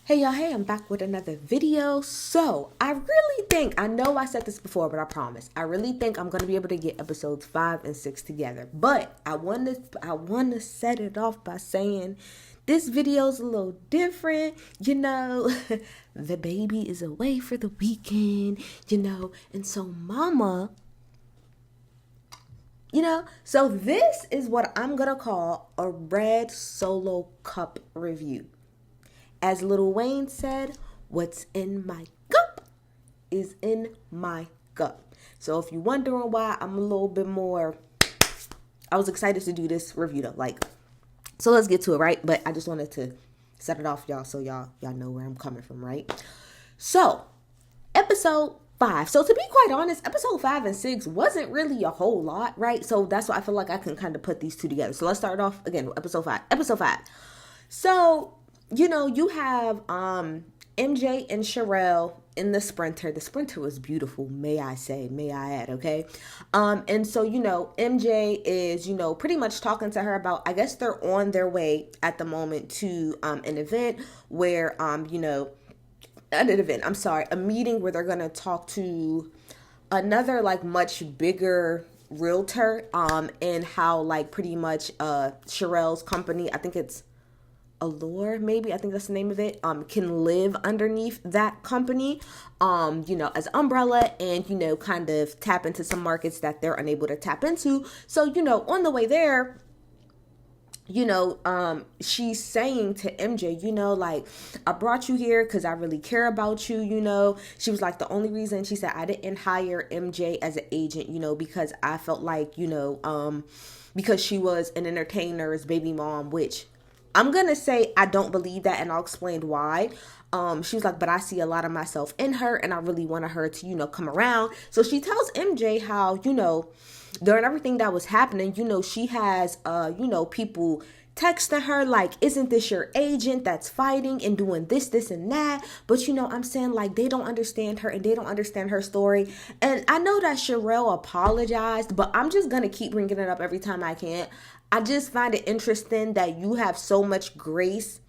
Hey y'all, hey, I'm back with another video. So, I really think, I know I said this before, but I promise, I really think I'm going to be able to get episodes 5 and 6 together. But I want to set it off by saying this video's a little different, the baby is away for the weekend, and so mama, so this is what I'm going to call a red solo cup review. As Lil Wayne said, what's in my cup is in my cup. So if you're wondering why I'm a little bit more, I was excited to do this review though. So let's get to it, right? But I just wanted to set it off, y'all, so y'all know where I'm coming from, right? So, episode 5. So to be quite honest, episode 5 and 6 wasn't really a whole lot, right? So that's why I feel like I can kind of put these two together. So let's start off again with episode 5. Episode 5. So you have MJ and Sherelle in the Sprinter. The Sprinter was beautiful, may I add, okay? And so, MJ is, pretty much talking to her about, I guess they're on their way at the moment to an event where, a meeting where they're going to talk to another, much bigger realtor, and how, pretty much, Sherelle's company, I think it's Allure, maybe, I think that's the name of it, can live underneath that company, as umbrella and, kind of tap into some markets that they're unable to tap into. So, on the way there, she's saying to MJ, I brought you here because I really care about you, She was like, the only reason, she said, I didn't hire MJ as an agent, because I felt like, because she was an entertainer's baby mom, which I'm going to say I don't believe that, and I'll explain why. She was like, but I see a lot of myself in her, and I really wanted her to, come around. So she tells MJ how, during everything that was happening, she has, people texting her like, isn't this your agent that's fighting and doing this, and that? But, I'm saying, they don't understand her and they don't understand her story. And I know that Sherelle apologized, but I'm just going to keep bringing it up every time I can. I just find it interesting that you have so much grace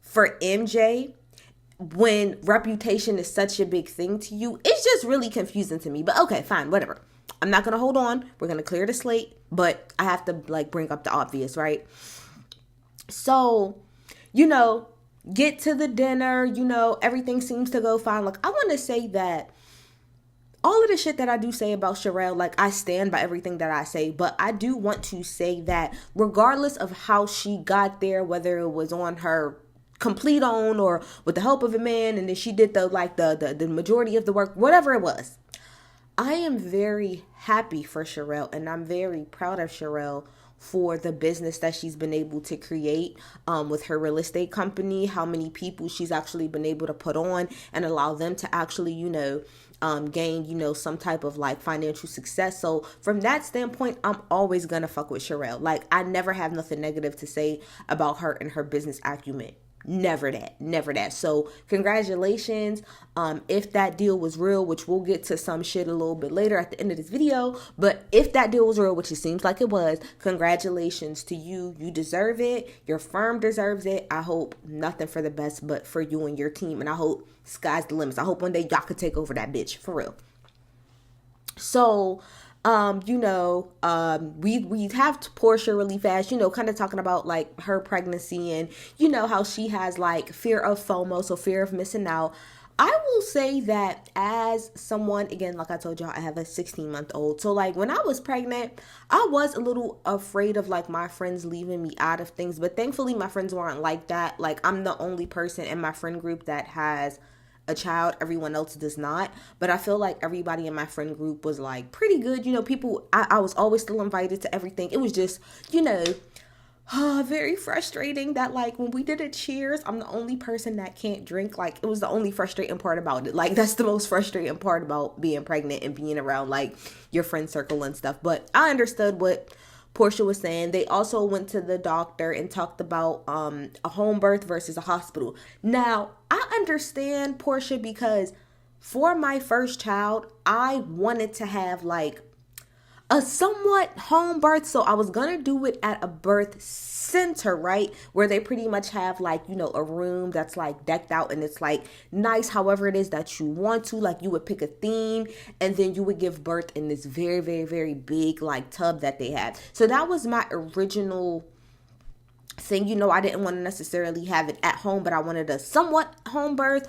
for MJ when reputation is such a big thing to you. It's just really confusing to me. But okay, fine, whatever. I'm not going to hold on. We're going to clear the slate. But I have to bring up the obvious, right? So, get to the dinner. Everything seems to go fine. I want to say that all of the shit that I do say about Sherelle, I stand by everything that I say, but I do want to say that regardless of how she got there, whether it was on her complete own or with the help of a man, and then she did the majority of the work, whatever it was, I am very happy for Sherelle, and I'm very proud of Sherelle for the business that she's been able to create with her real estate company, how many people she's actually been able to put on and allow them to actually, gain, some type of financial success. So from that standpoint, I'm always going to fuck with Sherelle. I never have nothing negative to say about her and her business acumen. Never that. So congratulations. If that deal was real, which we'll get to some shit a little bit later at the end of this video, but if that deal was real, which it seems like it was, congratulations to you. You deserve it. Your firm deserves it. I hope nothing for the best, but for you and your team. And I hope sky's the limits. I hope one day y'all could take over that bitch for real. So, we have Portia really fast, kind of talking about her pregnancy and, how she has fear of FOMO, so fear of missing out. I will say that as someone, again, like I told y'all, I have a 16-month-old. So when I was pregnant, I was a little afraid of my friends leaving me out of things. But thankfully, my friends weren't like that. I'm the only person in my friend group that has a child. Everyone else does not. But I feel like everybody in my friend group was pretty good. People, I was always still invited to everything. It was just, very frustrating that when we did a cheers, I'm the only person that can't drink. It was the only frustrating part about it. That's the most frustrating part about being pregnant and being around your friend circle and stuff. But I understood what Portia was saying. They also went to the doctor and talked about a home birth versus a hospital. Now, I understand Portia because for my first child, I wanted to have a somewhat home birth. So I was gonna do it at a birth center, right? Where they pretty much have like, a room that's like decked out and it's like nice, however it is that you want to. Like you would pick a theme and then you would give birth in this very, very, very big like tub that they had. So that was my original thing. I didn't want to necessarily have it at home, but I wanted a somewhat home birth.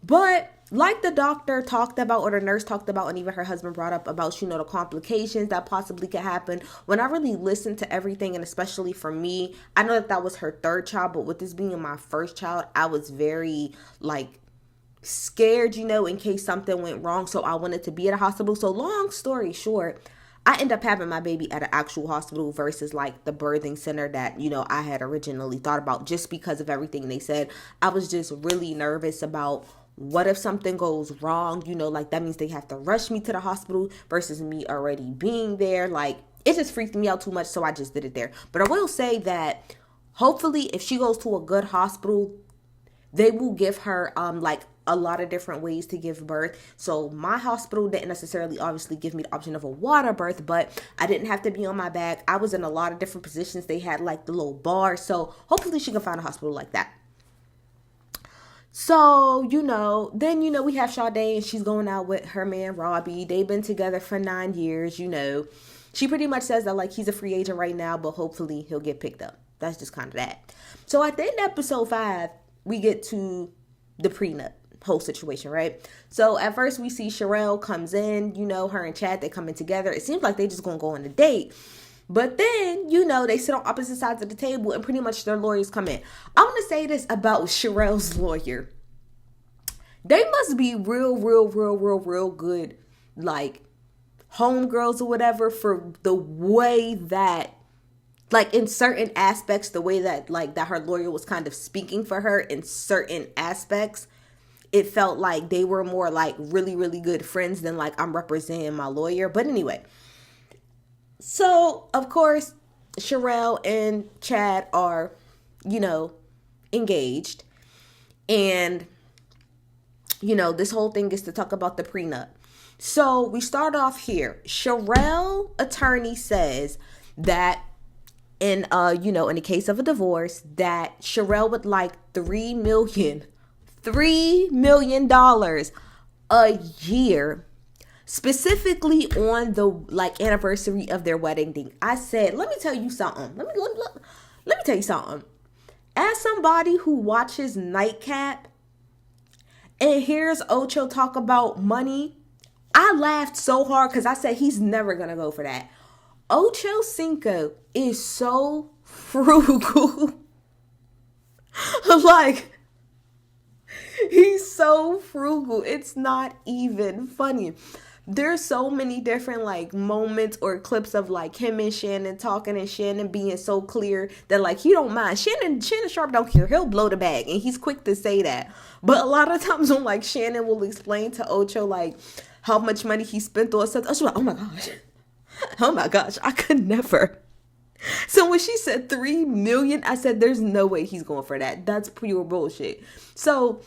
But like the doctor talked about, or the nurse talked about, and even her husband brought up about, the complications that possibly could happen. When I really listened to everything, and especially for me, I know that was her third child, but with this being my first child, I was very like scared, in case something went wrong. So I wanted to be at a hospital. So long story short, I ended up having my baby at an actual hospital versus like the birthing center that, I had originally thought about, just because of everything they said. I was just really nervous about what if something goes wrong, like that means they have to rush me to the hospital versus me already being there. Like it just freaked me out too much. So I just did it there. But I will say that hopefully if she goes to a good hospital, they will give her like a lot of different ways to give birth. So my hospital didn't necessarily obviously give me the option of a water birth, but I didn't have to be on my back. I was in a lot of different positions. They had like the little bar. So hopefully she can find a hospital like that. So, then, we have Sade and she's going out with her man, Robbie. They've been together for 9 years, She pretty much says that, like, he's a free agent right now, but hopefully he'll get picked up. That's just kind of that. So, at the end of episode 5, we get to the prenup whole situation, right? So, at first, we see Sherelle comes in, her and Chad, they coming together. It seems like they just going to go on a date. But then, they sit on opposite sides of the table and pretty much their lawyers come in. I want to say this about Sherelle's lawyer. They must be real good, like, homegirls or whatever, for the way that, like, in certain aspects, the way that, like, that her lawyer was kind of speaking for her in certain aspects. It felt like they were more, like, really good friends than, like, I'm representing my lawyer. But anyway. So, of course, Sherelle and Chad are, engaged. And, this whole thing is to talk about the prenup. So, we start off here. Sherelle attorney says that in the case of a divorce, that Sherelle would like $3 million a year, specifically on the like anniversary of their wedding date. I said, let me tell you something. Let me tell you something. As somebody who watches Nightcap and hears Ocho talk about money, I laughed so hard because I said he's never gonna go for that. Ocho Cinco is so frugal. Like, he's so frugal. It's not even funny. There's so many different like moments or clips of like him and Shannon talking and Shannon being so clear that like he don't mind. Shannon Sharp don't care. He'll blow the bag and he's quick to say that. But a lot of times when like Shannon will explain to Ocho like how much money he spent on stuff, Ocho's like, oh my gosh, I could never. So when she said $3 million, I said there's no way he's going for that. That's pure bullshit. So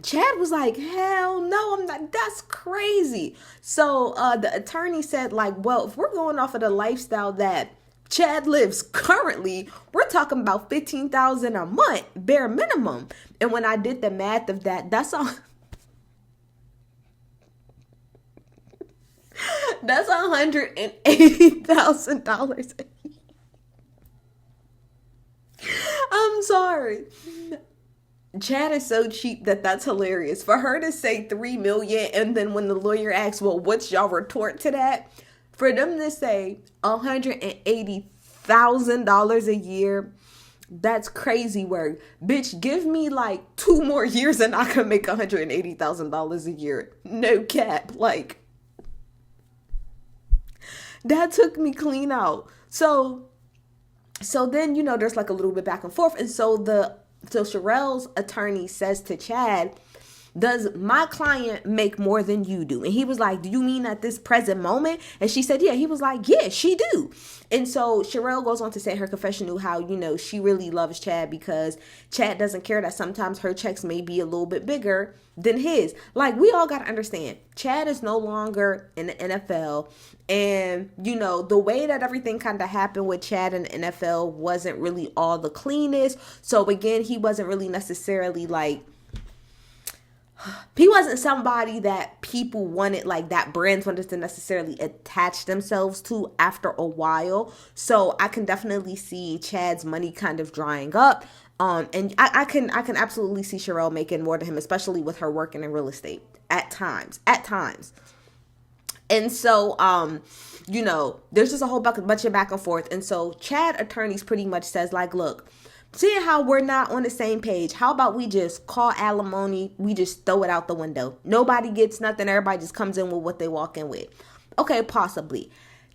Chad was like, hell no, I'm not. That's crazy. So the attorney said like, well, if we're going off of the lifestyle that Chad lives currently, we're talking about $15,000 a month, bare minimum. And when I did the math of that, that's all. That's $180,000. I'm sorry. Chad is so cheap that's hilarious. For her to say $3 million and then when the lawyer asks, well, what's y'all retort to that? For them to say $180,000 a year, that's crazy work. Bitch, give me like 2 more years and I can make $180,000 a year. No cap. Like, that took me clean out. So then, there's like a little bit back and forth. And so Sherelle's attorney says to Chad, does my client make more than you do? And he was like, do you mean at this present moment? And she said, yeah. He was like, yeah, she do. And so Sherelle goes on to say in her confessional how, she really loves Chad because Chad doesn't care that sometimes her checks may be a little bit bigger than his. Like, we all got to understand, Chad is no longer in the NFL. And, the way that everything kind of happened with Chad in the NFL wasn't really all the cleanest. So again, he wasn't really necessarily he wasn't somebody that people wanted, that brands wanted to necessarily attach themselves to after a while. So I can definitely see Chad's money kind of drying up. And I can absolutely see Sherelle making more than him, especially with her working in real estate at times. And so, there's just a whole bunch of back and forth. And so Chad attorneys pretty much says look, seeing how we're not on the same page, how about we just call alimony? We just throw it out the window. Nobody gets nothing. Everybody just comes in with what they walk in with. Okay, possibly.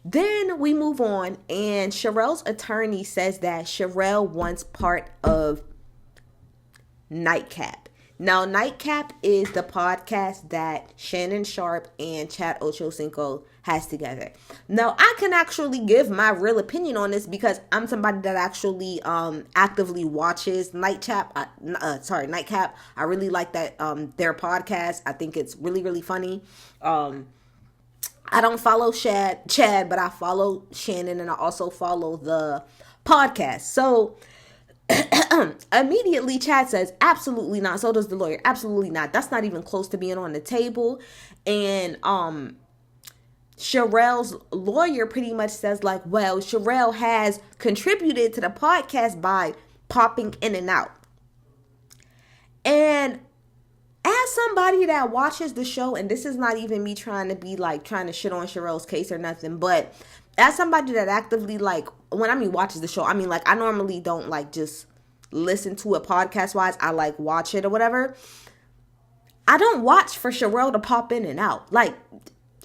Then we move on, and Sherelle's attorney says that Sherelle wants part of Nightcap. Now, Nightcap is the podcast that Shannon Sharp and Chad Ochocinco has together. Now, I can actually give my real opinion on this because I'm somebody that actually actively watches Nightcap. I really like that their podcast. I think it's really, really funny. I don't follow Chad, but I follow Shannon, and I also follow the podcast. So immediately Chad says, absolutely not. So does the lawyer. Absolutely not. That's not even close to being on the table. And Sherelle's lawyer pretty much says well, Sherelle has contributed to the podcast by popping in and out. And as somebody that watches the show, and this is not even me trying to be trying to shit on Sherelle's case or nothing, but as somebody that actively when I mean watches the show, I mean I normally don't just listen to it podcast wise. I watch it or whatever. I don't watch for Sherelle to pop in and out.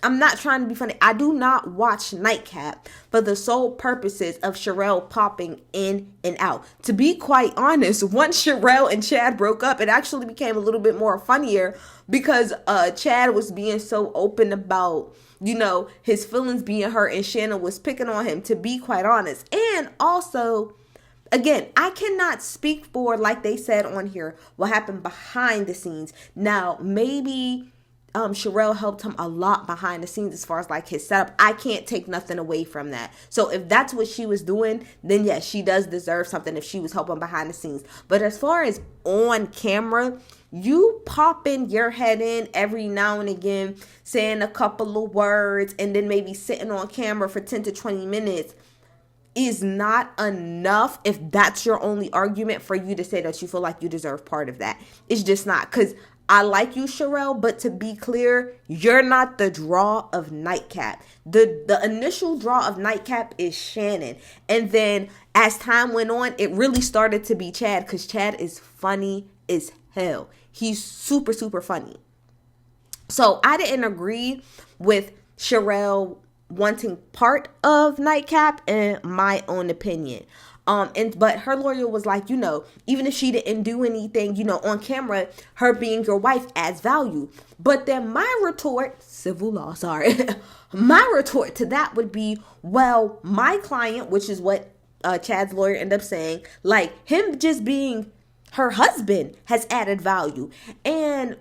I'm not trying to be funny. I do not watch Nightcap for the sole purposes of Sherelle popping in and out. To be quite honest, once Sherelle and Chad broke up, it actually became a little bit more funnier because Chad was being so open about, his feelings being hurt, and Shannon was picking on him, to be quite honest. And also, again, I cannot speak for, like they said on here, what happened behind the scenes. Now, maybe Sherelle helped him a lot behind the scenes as far as his setup. I can't take nothing away from that. So if that's what she was doing, then yes, she does deserve something if she was helping behind the scenes. But as far as on camera, you popping your head in every now and again, saying a couple of words, and then maybe sitting on camera for 10 to 20 minutes is not enough if that's your only argument for you to say that you feel like you deserve part of that. It's just not. Because I like you, Sherelle, but to be clear, you're not the draw of Nightcap. The initial draw of Nightcap is Shannon. And then as time went on, it really started to be Chad, because Chad is funny as hell. He's super, super funny. So I didn't agree with Sherelle wanting part of Nightcap, in my own opinion. But her lawyer was even if she didn't do anything, on camera, her being your wife adds value. But then my retort, civil law, sorry, my retort to that would be, well, my client, which is what Chad's lawyer ended up saying, him just being her husband has added value. And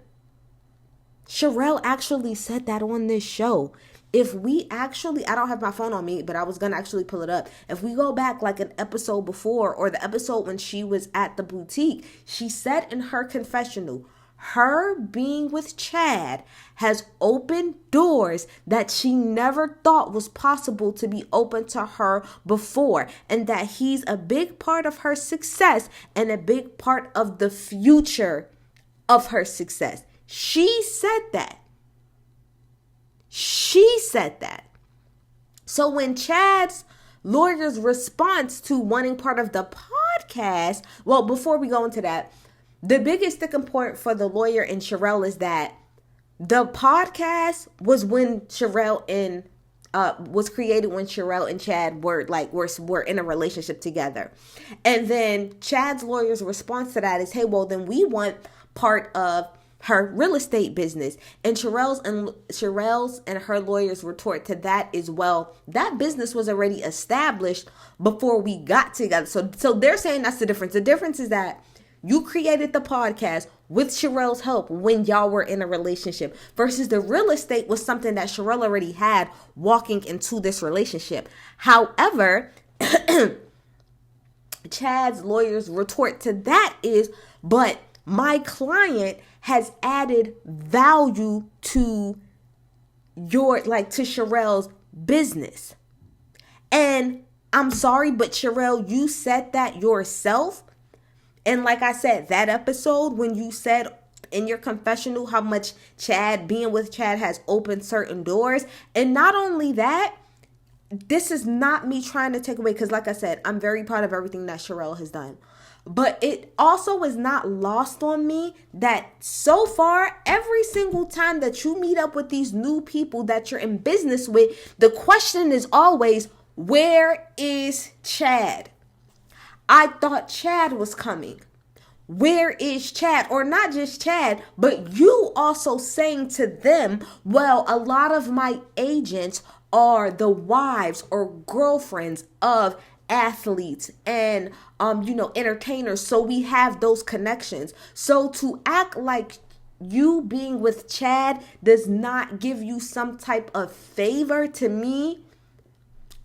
Sherelle actually said that on this show. If we actually, I don't have my phone on me, but I was going to actually pull it up. If we go back an episode before, or the episode when she was at the boutique, she said in her confessional, her being with Chad has opened doors that she never thought was possible to be open to her before. And that he's a big part of her success and a big part of the future of her success. She said that. She said that. So when Chad's lawyer's response to wanting part of the podcast, well, before we go into that, the biggest sticking point for the lawyer and Sherelle is that the podcast was when Sherelle and was created when Sherelle and Chad were in a relationship together. And then Chad's lawyer's response to that is, hey, well, then we want part of her real estate business. And Sherelle's and her lawyers retort to that as well. That business was already established before we got together. So they're saying that's the difference. The difference is that you created the podcast with Sherelle's help when y'all were in a relationship, versus the real estate was something that Sherelle already had walking into this relationship. However, Chad's lawyers retort to that is, but my client has added value to to Sherelle's business. And I'm sorry, but Sherelle, you said that yourself. And like I said, that episode when you said in your confessional how much being with Chad has opened certain doors. And not only that, this is not me trying to take away, because like I said, I'm very proud of everything that Sherelle has done. But it also is not lost on me that so far, every single time that you meet up with these new people that you're in business with, the question is always, where is Chad? I thought Chad was coming. Where is Chad? Or not just Chad, but you also saying to them, well, a lot of my agents are the wives or girlfriends of athletes and entertainers, so we have those connections. So to act like you being with Chad does not give you some type of favor, to me,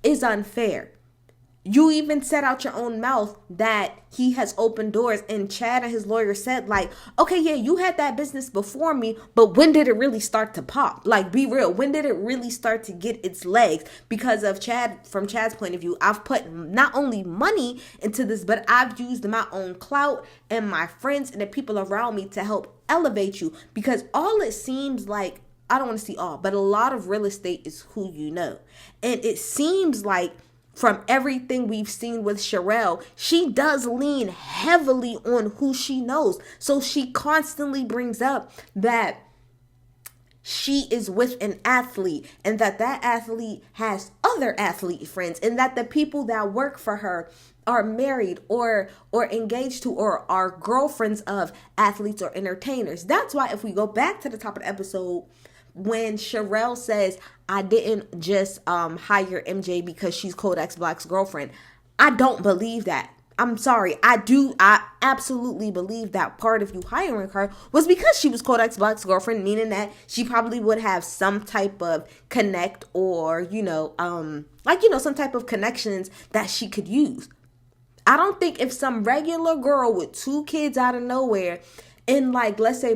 is unfair. You even said out your own mouth that he has opened doors, and Chad and his lawyer said, like, okay, yeah, you had that business before me, but when did it really start to pop? Like, be real. When did it really start to get its legs? Because of Chad, from Chad's point of view, I've put not only money into this, but I've used my own clout and my friends and the people around me to help elevate you. Because all it seems like, I don't want to see all, but a lot of real estate is who you know. And it seems like from everything we've seen with Sherelle, she does lean heavily on who she knows. So she constantly brings up that she is with an athlete and that athlete has other athlete friends, and that the people that work for her are married or engaged to or are girlfriends of athletes or entertainers. That's why if we go back to the top of the episode, when Sherelle says, I didn't just hire MJ because she's Kodak Black's girlfriend, I don't believe that. I'm sorry. I absolutely believe that part of you hiring her was because she was Kodak Black's girlfriend, meaning that she probably would have some type of connect or, some type of connections that she could use. I don't think if some regular girl with 2 kids out of nowhere in let's say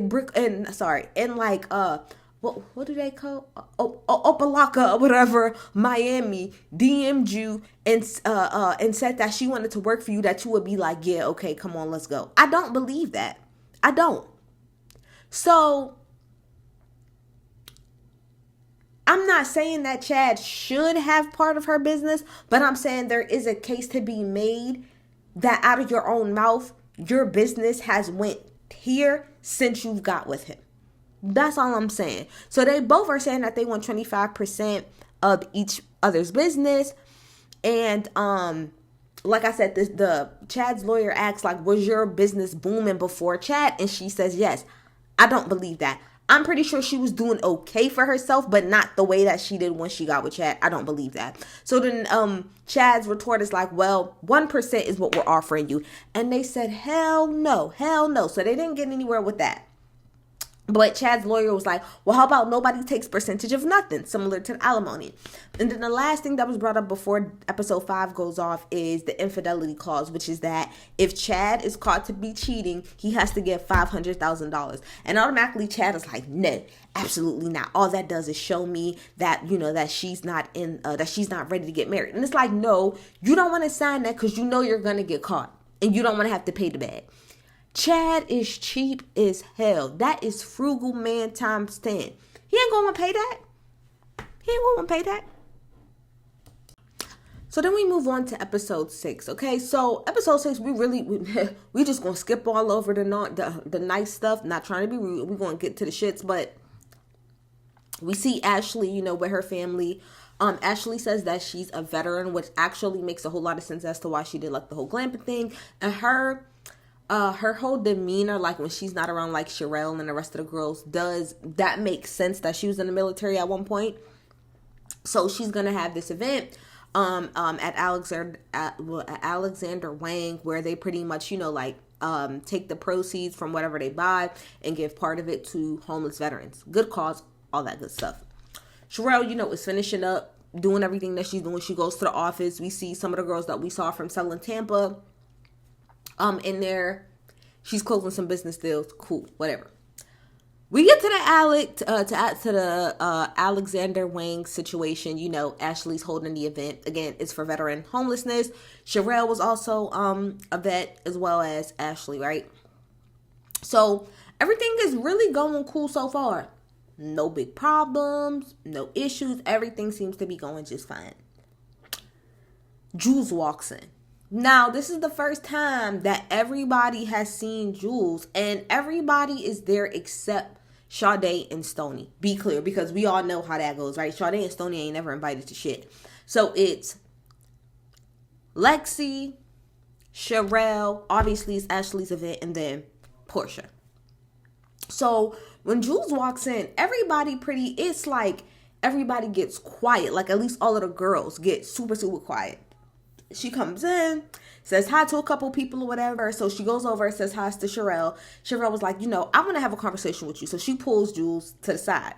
what do they call? Opelika or whatever, Miami, DM'd you and said that she wanted to work for you, that you would be like, yeah, okay, come on, let's go. I don't believe that. I don't. So I'm not saying that Chad should have part of her business, but I'm saying there is a case to be made that out of your own mouth, your business has went here since you've got with him. That's all I'm saying. So they both are saying that they want 25% of each other's business. And like I said, the Chad's lawyer asks, was your business booming before Chad? And she says yes. I don't believe that. I'm pretty sure she was doing okay for herself, but not the way that she did when she got with Chad. I don't believe that. So then Chad's retort is like, well, 1% is what we're offering you. And they said, hell no. So they didn't get anywhere with that. But Chad's lawyer was like, well, how about nobody takes percentage of nothing, similar to the alimony? And then the last thing that was brought up before episode 5 goes off is the infidelity clause, which is that if Chad is caught to be cheating, he has to give $500,000. And automatically Chad is like, no, absolutely not. All that does is show me that, that she's not ready to get married. And it's like, no, you don't want to sign that because you know you're going to get caught and you don't want to have to pay the bag. Chad is cheap as hell. That is frugal man times 10. He ain't going to pay that. So then we move on to episode 6. Okay, so episode 6, we just going to skip all over the nice stuff. Not trying to be rude. We're going to get to the shits, but we see Ashley, with her family. Ashley says that she's a veteran, which actually makes a whole lot of sense as to why she did the whole glamping thing. And her her whole demeanor, like when she's not around like Sherelle and the rest of the girls, does that make sense that she was in the military at one point? So she's gonna have this event at Alexander Wang, where they pretty much, take the proceeds from whatever they buy and give part of it to homeless veterans. Good cause, all that good stuff. Sherelle, is finishing up, doing everything that she's doing. She goes to the office. We see some of the girls that we saw from Selling Tampa in there. She's closing some business deals. Cool, whatever. We get to the Alexander Wang situation. Ashley's holding the event. Again, it's for veteran homelessness. Sherelle was also a vet, as well as Ashley, right? So everything is really going cool so far. No big problems, no issues. Everything seems to be going just fine. Julz walks in. Now, this is the first time that everybody has seen Julz, and everybody is there except Sade and Stoney. Be clear, because we all know how that goes, right? Sade and Stoney ain't never invited to shit. So it's Lexi, Sherelle, obviously it's Ashley's event, and then Portia. So when Julz walks in, it's like everybody gets quiet. Like at least all of the girls get super, super quiet. She comes in, says hi to a couple people or whatever. So she goes over and says hi to Sherelle. Sherelle was like, I want to have a conversation with you. So she pulls Julz to the side.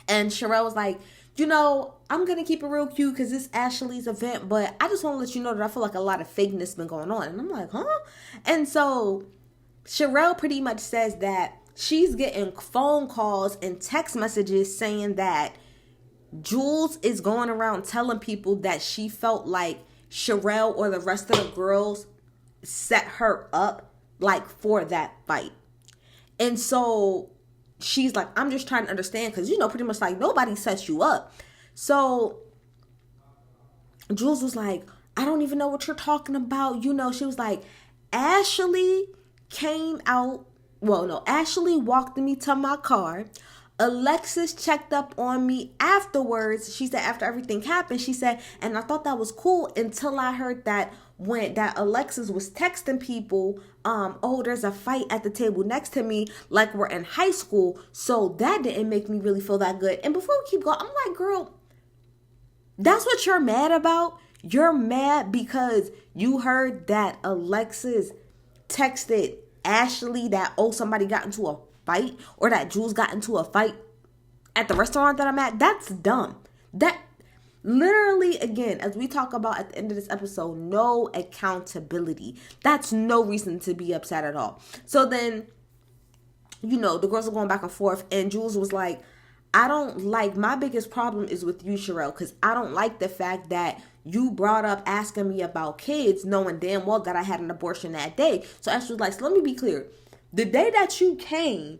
And Sherelle was like, I'm going to keep it real cute because it's Ashley's event. But I just want to let you know that I feel like a lot of fakeness been going on. And I'm like, huh? And so Sherelle pretty much says that she's getting phone calls and text messages saying that Julz is going around telling people that she felt like Sherelle or the rest of the girls set her up like for that fight. And so she's like, I'm just trying to understand because, pretty much like nobody sets you up. So Julz was like, I don't even know what you're talking about. She was like, Ashley came out. Well, no, Ashley walked me to my car. Alexis checked up on me afterwards. She said after everything happened, she said, and I thought that was cool until I heard that that Alexis was texting people, there's a fight at the table next to me, like we're in high school. So that didn't make me really feel that good. And before we keep going, I'm like, girl, that's what you're mad about? You're mad because you heard that Alexis texted Ashley that, somebody got into a fight, or that Julz got into a fight at the restaurant that I'm at. That's dumb. That literally, again, as we talk about at the end of this episode, no accountability. That's no reason to be upset at all. So then, the girls are going back and forth, and Julz was like, my biggest problem is with you, Sherelle, because I don't like the fact that you brought up asking me about kids, knowing damn well that I had an abortion that day. So Ashley was like, so let me be clear. The day that you came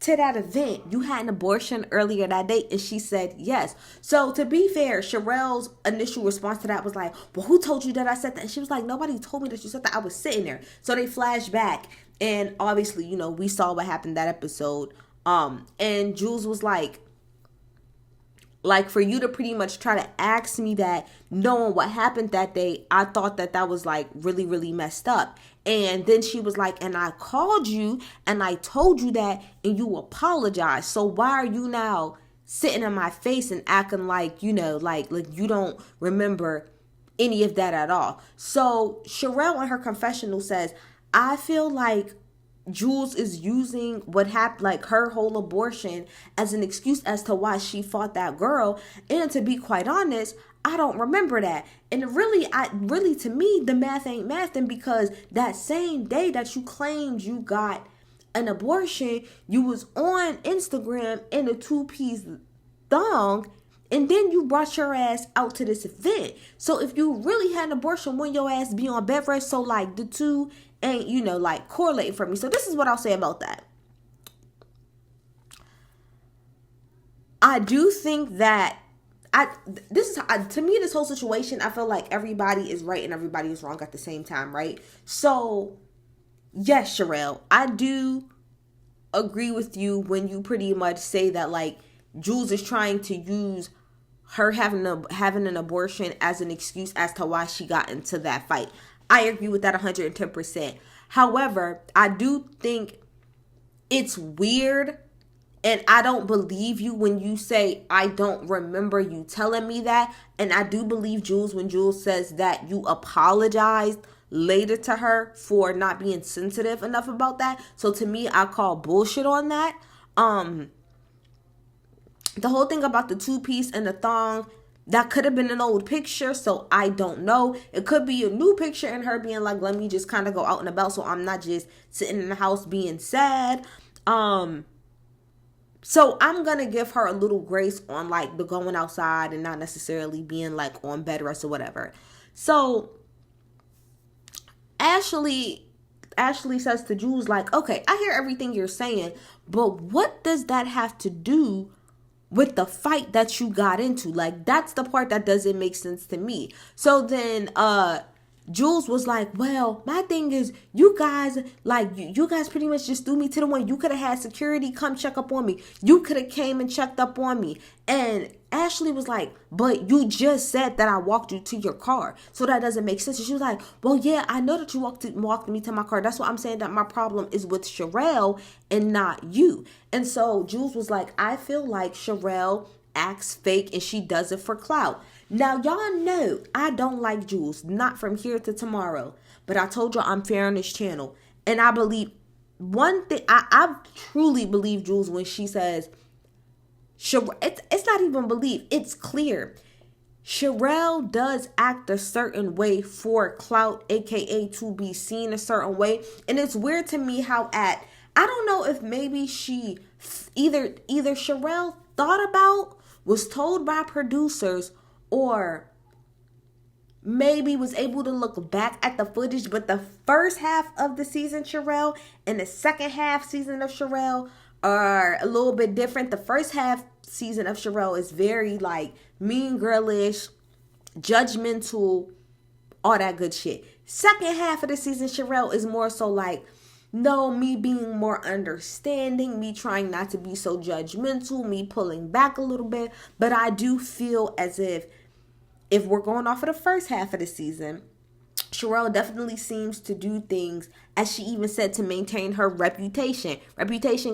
to that event, you had an abortion earlier that day? And she said yes. So to be fair, Sherelle's initial response to that was like, well, who told you that I said that? And she was like, nobody told me that you said that. I was sitting there. So they flashed back. And obviously, we saw what happened that episode. And Julz was like, for you to pretty much try to ask me that, knowing what happened that day, I thought that was like really, really messed up. And then she was like, and I called you and I told you that and you apologized. So why are you now sitting in my face and acting like, like you don't remember any of that at all? So Sherelle in her confessional says, I feel like Julz is using what happened, like her whole abortion, as an excuse as to why she fought that girl. And to be quite honest, I don't remember that. And really, to me, the math ain't mathing, because that same day that you claimed you got an abortion, you was on Instagram in a 2-piece thong, and then you brought your ass out to this event. So if you really had an abortion, when your ass be on bed rest, so like the two ain't, correlating for me. So this is what I'll say about that. I do think that to me, this whole situation, I feel like everybody is right and everybody is wrong at the same time, right? So yes, Sherelle, I do agree with you when you pretty much say that like Julz is trying to use her having an abortion as an excuse as to why she got into that fight. I agree with that 110%. However, I do think it's weird, and I don't believe you when you say, I don't remember you telling me that. And I do believe Julz when Julz says that you apologized later to her for not being sensitive enough about that. So to me, I call bullshit on that. The whole thing about the two-piece and the thong, that could have been an old picture, so I don't know. It could be a new picture and her being like, let me just kind of go out and about so I'm not just sitting in the house being sad. So I'm going to give her a little grace on like the going outside and not necessarily being like on bed rest or whatever. So Ashley says to Julz like, okay, I hear everything you're saying, but what does that have to do with the fight that you got into? Like, that's the part that doesn't make sense to me. So then Julz was like, well, my thing is, you guys, like, you guys pretty much just threw me to the wind. You could have had security come check up on me. You could have came and checked up on me. And Ashley was like, but you just said that I walked you to your car, so that doesn't make sense. And she was like, well, yeah, I know that you walked me to my car. That's why I'm saying that my problem is with Sherelle and not you. And so Julz was like, I feel like Sherelle acts fake and she does it for clout. Now, y'all know I don't like Julz, not from here to tomorrow. But I told y'all I'm fair on this channel. And I believe one thing, I truly believe Julz when she says, it's not even believe, it's clear. Sherelle does act a certain way for clout, aka to be seen a certain way. And it's weird to me how I don't know if maybe she either Sherelle thought about, was told by producers, or maybe was able to look back at the footage. But the first half of the season Sherelle and the second half season of Sherelle are a little bit different. The first half season of Sherelle is very like mean girlish, judgmental, all that good shit. Second half of the season Sherelle is more so like, no, me being more understanding, me trying not to be so judgmental, me pulling back a little bit. But I do feel as if we're going off of the first half of the season, Sherelle definitely seems to do things, as she even said, to maintain her reputation,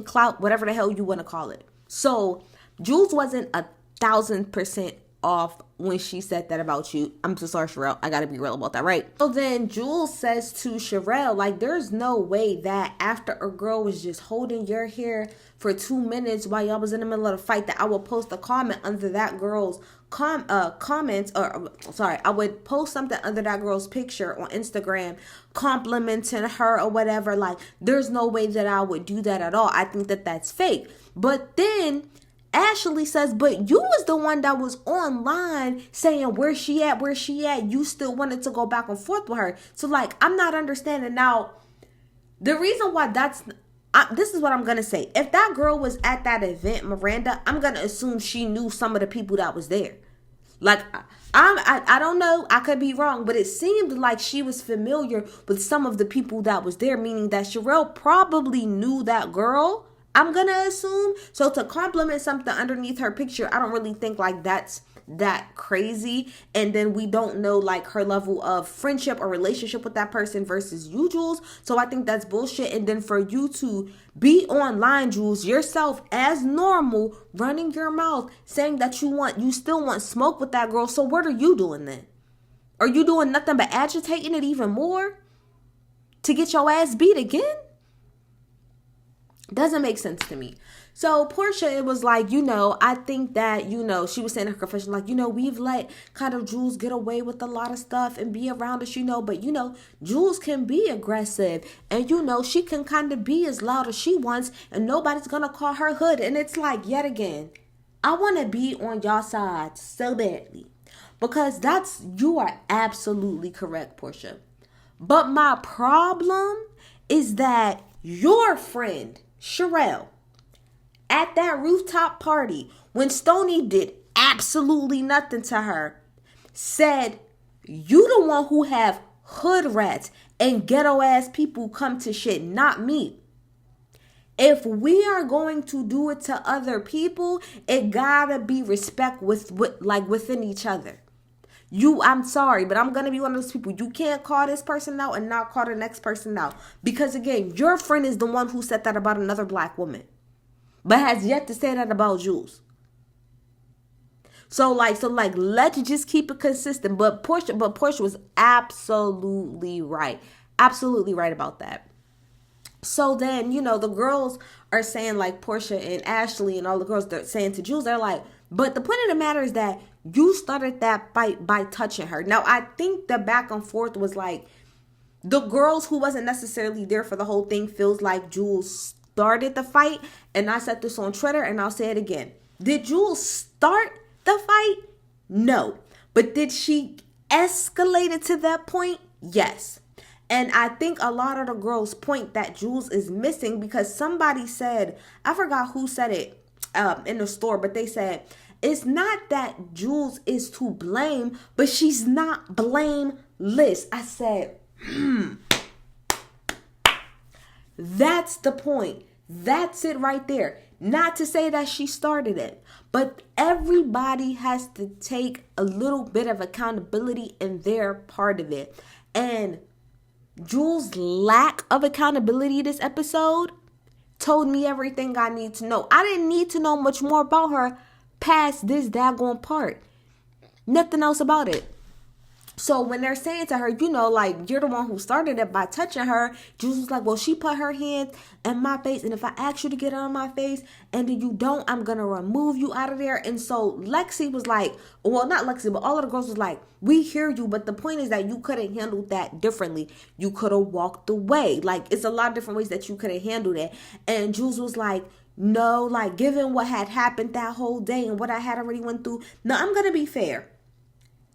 clout, whatever the hell you want to call it. So Julz wasn't 1,000% off when she said that about you. I'm so sorry, Sherelle. I gotta be real about that, right? So then Julz says to Sherelle, like, there's no way that after a girl was just holding your hair for 2 minutes while y'all was in the middle of the fight, that I will post a comment under that girl's comments, or sorry, I would post something under that girl's picture on Instagram complimenting her or whatever. Like, there's no way that I would do that at all. I think that that's fake. But then Ashley says, but you was the one that was online saying where she at. You still wanted to go back and forth with her. So like, I'm not understanding. Now, the reason why this is what I'm going to say. If that girl was at that event, Miranda, I'm going to assume she knew some of the people that was there. Like, I don't know. I could be wrong, but it seemed like she was familiar with some of the people that was there, meaning that Sherelle probably knew that girl, I'm going to assume. So to compliment something underneath her picture, I don't really think like that's that crazy. And then we don't know like her level of friendship or relationship with that person versus you, Julz. So I think that's bullshit. And then for you to be online, Julz, yourself as normal, running your mouth, saying that you still want smoke with that girl. So what are you doing then? Are you doing nothing but agitating it even more to get your ass beat again? Doesn't make sense to me. So Portia, it was like, I think that, she was saying in her confession, like, we've let kind of Julz get away with a lot of stuff and be around us, but, Julz can be aggressive and, she can kind of be as loud as she wants and nobody's going to call her hood. And it's like, yet again, I want to be on y'all side so badly because you are absolutely correct, Portia. But my problem is that your friend, Sherelle, at that rooftop party, when Stoney did absolutely nothing to her, said, you the one who have hood rats and ghetto ass people come to shit, not me. If we are going to do it to other people, it gotta be respect within each other. I'm sorry, but I'm going to be one of those people. You can't call this person out and not call the next person out. Because again, your friend is the one who said that about another black woman, but has yet to say that about Julz. So let's just keep it consistent. But Portia was absolutely right. Absolutely right about that. So then, the girls are saying, like, Portia and Ashley and all the girls, they're saying to Julz, they're like, but the point of the matter is that you started that fight by touching her. Now, I think the back and forth was like, the girls who wasn't necessarily there for the whole thing feels like Julz started the fight. And I said this on Twitter, and I'll say it again. Did Julz start the fight? No. But did she escalate it to that point? Yes. And I think a lot of the girls point that Julz is missing because somebody said, I forgot who said it in the store, but they said, it's not that Julz is to blame, but she's not blameless. I said, That's the point. That's it right there. Not to say that she started it, but everybody has to take a little bit of accountability in their part of it. And Julz' lack of accountability this episode told me everything I need to know. I didn't need to know much more about her past this daggone part. Nothing else about it. So when they're saying to her, like, you're the one who started it by touching her, Julz was like, well, she put her hands in my face, and if I ask you to get on my face and then you don't, I'm going to remove you out of there. And so Lexi was like, well, not Lexi, but all of the girls was like, we hear you, but the point is that you could have handled that differently. You could have walked away. Like, it's a lot of different ways that you could have handled it. And Julz was like, no, like, given what had happened that whole day and what I had already went through, no, I'm going to be fair.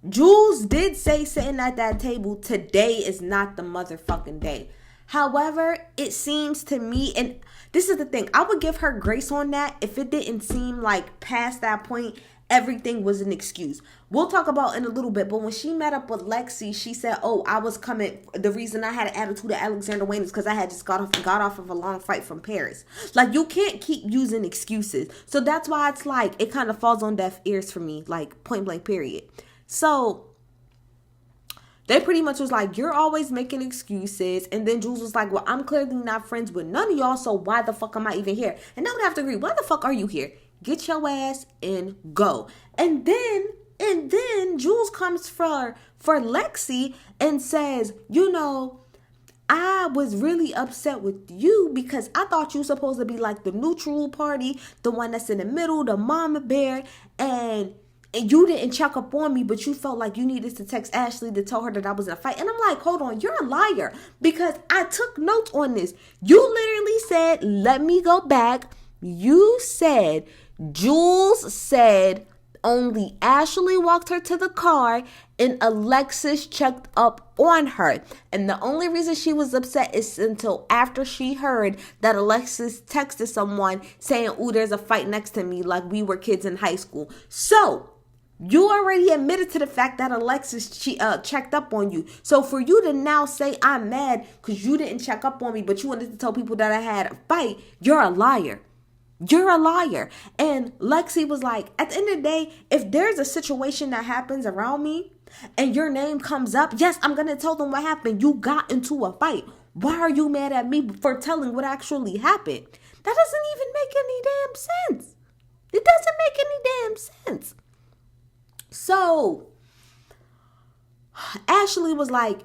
Julz did say sitting at that table, today is not the motherfucking day. However, it seems to me, and this is the thing, I would give her grace on that if it didn't seem like past that point, everything was an excuse. We'll talk about in a little bit, but when she met up with Lexi, she said, I was coming, the reason I had an attitude to Alexander Wayne is because I had just got off of a long flight from Paris. Like, you can't keep using excuses. So that's why it's like, it kind of falls on deaf ears for me, like, point blank period. So they pretty much was like, you're always making excuses. And then Julz was like, well, I'm clearly not friends with none of y'all, so why the fuck am I even here? And I would have to agree, why the fuck are you here? Get your ass and go. And then Julz comes for Lexi and says, I was really upset with you because I thought you were supposed to be like the neutral party, the one that's in the middle, the mama bear, and you didn't check up on me, but you felt like you needed to text Ashley to tell her that I was in a fight. And I'm like, hold on, you're a liar, because I took notes on this. You literally said, let me go back. You said, Julz said only Ashley walked her to the car and Alexis checked up on her. And the only reason she was upset is until after she heard that Alexis texted someone saying, ooh, there's a fight next to me, like we were kids in high school. So you already admitted to the fact that Alexis checked up on you. So for you to now say I'm mad because you didn't check up on me, but you wanted to tell people that I had a fight, you're a liar. You're a liar. And Lexi was like, at the end of the day, if there's a situation that happens around me and your name comes up, yes, I'm going to tell them what happened. You got into a fight. Why are you mad at me for telling what actually happened? That doesn't even make any damn sense. It doesn't make any damn sense. So Ashley was like,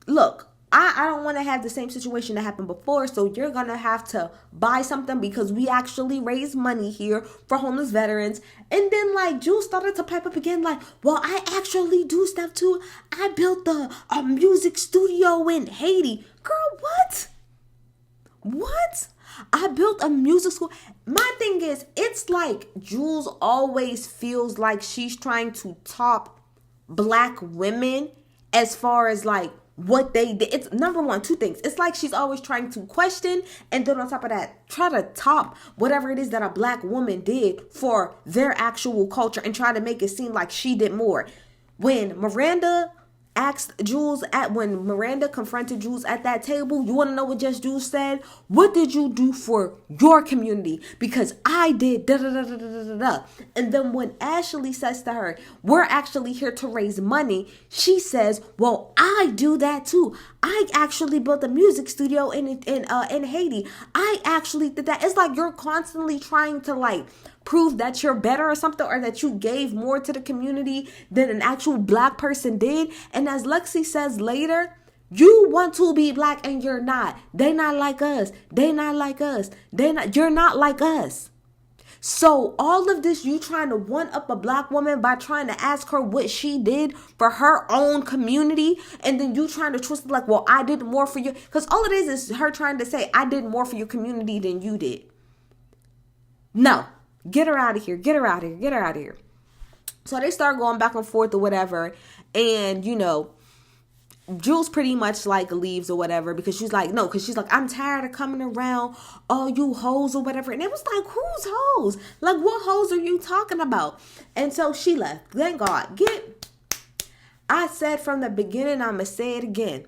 look, I don't want to have the same situation that happened before, so you're going to have to buy something because we actually raise money here for homeless veterans. And then, like, Julz started to pipe up again, like, well, I actually do stuff too. I built a music studio in Haiti. Girl, what? What? I built a music school. My thing is, it's like Julz always feels like she's trying to top black women as far as like what they did. It's number one, two things. It's like she's always trying to question, and then on top of that, try to top whatever it is that a black woman did for their actual culture and try to make it seem like she did more. When Miranda asked Julz when Miranda confronted Julz at that table, you want to know what Julz said? What did you do for your community? Because I did da da da da da da da. And then when Ashley says to her, we're actually here to raise money, she says, well, I do that too. I actually built a music studio in Haiti. I actually did that. It's like you're constantly trying to like prove that you're better or something, or that you gave more to the community than an actual black person did. And as Lexi says later, you want to be black and you're not. They not like us. They not like us. You're not like us. So all of this, you trying to one up a black woman by trying to ask her what she did for her own community, and then you trying to twist it like, well, I did more for you. Because all it is her trying to say, I did more for your community than you did. No. Get her out of here. Get her out of here. Get her out of here. So they start going back and forth or whatever. And, you know, Julz pretty much like leaves or whatever because she's like, no, because she's like, I'm tired of coming around all you hoes or whatever. And it was like, who's hoes? Like, what hoes are you talking about? And so she left. Thank God. I said from the beginning, I'm going to say it again.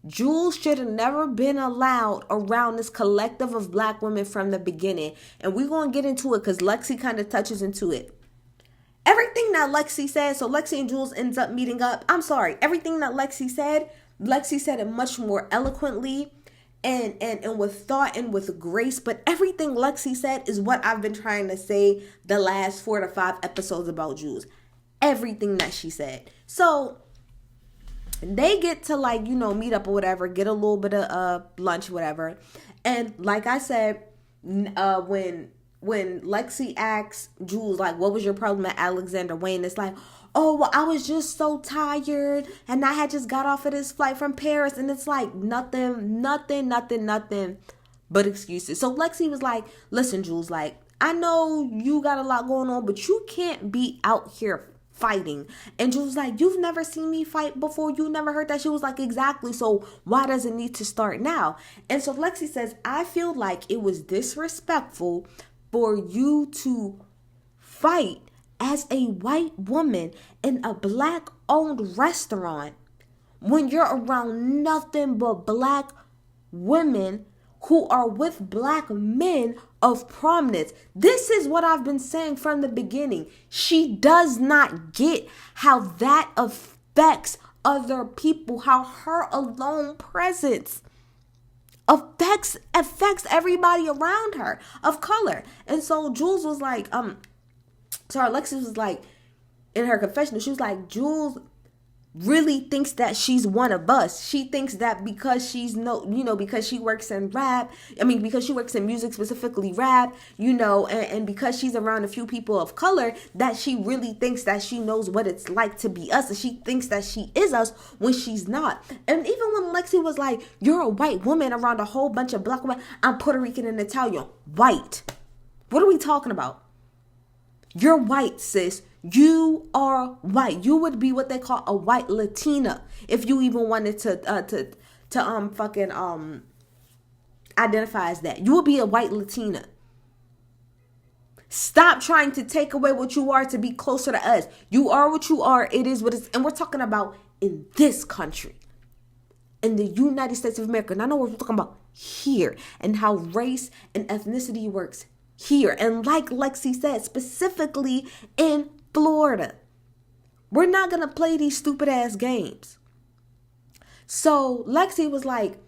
Julz should have never been allowed around this collective of black women from the beginning. And we're going to get into it because Lexi kind of touches into it. Everything that Lexi said, so Lexi and Julz ends up meeting up. I'm sorry. Everything that Lexi said it much more eloquently and with thought and with grace. But everything Lexi said is what I've been trying to say the last 4 to 5 episodes about Julz. Everything that she said. So they get to like, you know, meet up or whatever, get a little bit of lunch, whatever. And like I said, when Lexi asks Julz, like, what was your problem at Alexander Wayne? It's like, oh, well, I was just so tired and I had just got off of this flight from Paris. And it's like nothing but excuses. So Lexi was like, listen, Julz, like, I know you got a lot going on, but you can't be out here fighting. And Julz was like, you've never seen me fight before. You never heard that. She was like, exactly. So why does it need to start now? And so Lexi says, I feel like it was disrespectful for you to fight as a white woman in a black owned restaurant when you're around nothing but black women who are with black men of prominence. This is what I've been saying from the beginning. She does not get how that affects other people, how her alone presence affects everybody around her of color. And so Julz was like, Alexis was like, in her confessional, she was like, Julz really thinks that she's one of us. She thinks that because because she works in because she works in music, specifically rap, and because she's around a few people of color, that she really thinks that she knows what it's like to be us. And she thinks that she is us when she's not. And even when Lexi was like, you're a white woman around a whole bunch of black women, I'm Puerto Rican and Italian. White. What are we talking about? You're white, sis. You are white. You would be what they call a white Latina if you even wanted to identify as that. You would be a white Latina. Stop trying to take away what you are to be closer to us. You are what you are. It is what it is. And we're talking about in this country, in the United States of America. And I know what we're talking about here and how race and ethnicity works here. And like Lexi said, specifically in Florida, we're not going to play these stupid ass games. So Lexi was like,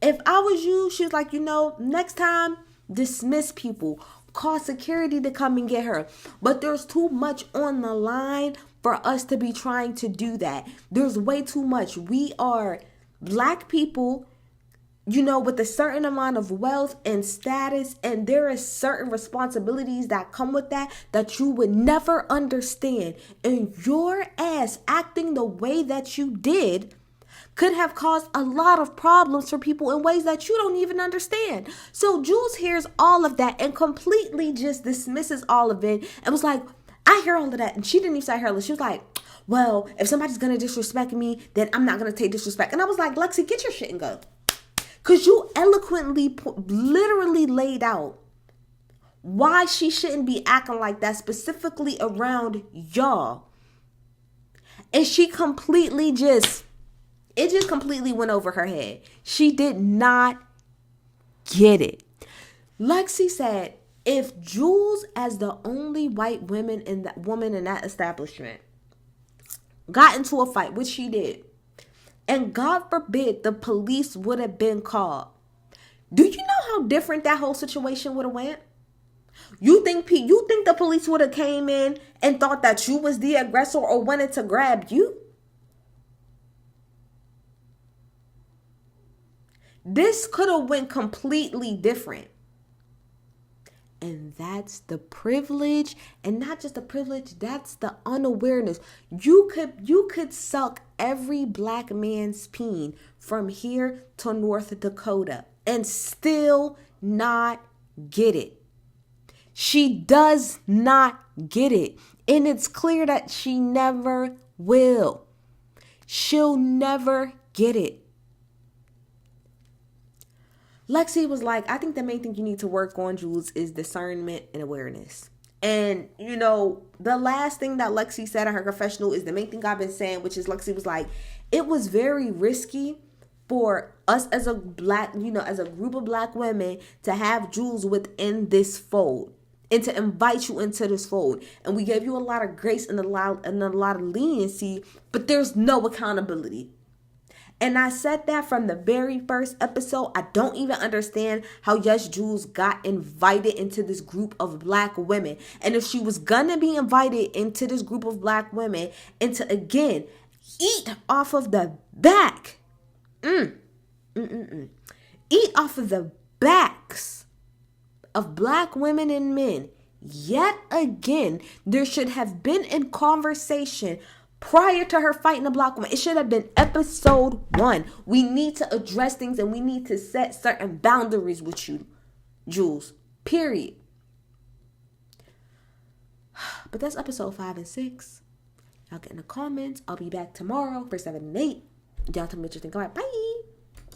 if I was you, she was like, next time, dismiss people, call security to come and get her. But there's too much on the line for us to be trying to do that. There's way too much. We are black people, with a certain amount of wealth and status, and there is certain responsibilities that come with that you would never understand. And your ass acting the way that you did could have caused a lot of problems for people in ways that you don't even understand. So Julz hears all of that and completely just dismisses all of it and was like, I hear all of that. And she didn't even say her. She was like, well, if somebody's going to disrespect me, then I'm not going to take disrespect. And I was like, Lexi, get your shit and go. Because you eloquently, literally laid out why she shouldn't be acting like that, specifically around y'all. And she completely it just completely went over her head. She did not get it. Lexi said, if Julz, as the only white woman in that establishment, got into a fight, which she did, and God forbid the police would have been called, do you know how different that whole situation would have went? You think the police would have came in and thought that you was the aggressor or wanted to grab you? This could have went completely different. And that's the privilege, and not just the privilege, that's the unawareness. You could suck every black man's peen from here to North Dakota and still not get it. She does not get it. And it's clear that she never will. She'll never get it. Lexi was like, I think the main thing you need to work on, Julz, is discernment and awareness. And, the last thing that Lexi said in her confessional is the main thing I've been saying, which is Lexi was like, it was very risky for us as a as a group of black women to have Julz within this fold and to invite you into this fold. And we gave you a lot of grace and a lot of leniency, but there's no accountability. And I said that from the very first episode. I don't even understand how Julz got invited into this group of black women. And if she was gonna be invited into this group of black women and to, again, eat off of the back, eat off of the backs of black women and men, yet again, there should have been a conversation prior to her fighting a black woman. It should have been episode 1. We need to address things and we need to set certain boundaries with you, Julz. Period. But that's episode 5 and 6. Y'all get in the comments. I'll be back tomorrow for 7 and 8. Y'all tell me what you think. All right, bye.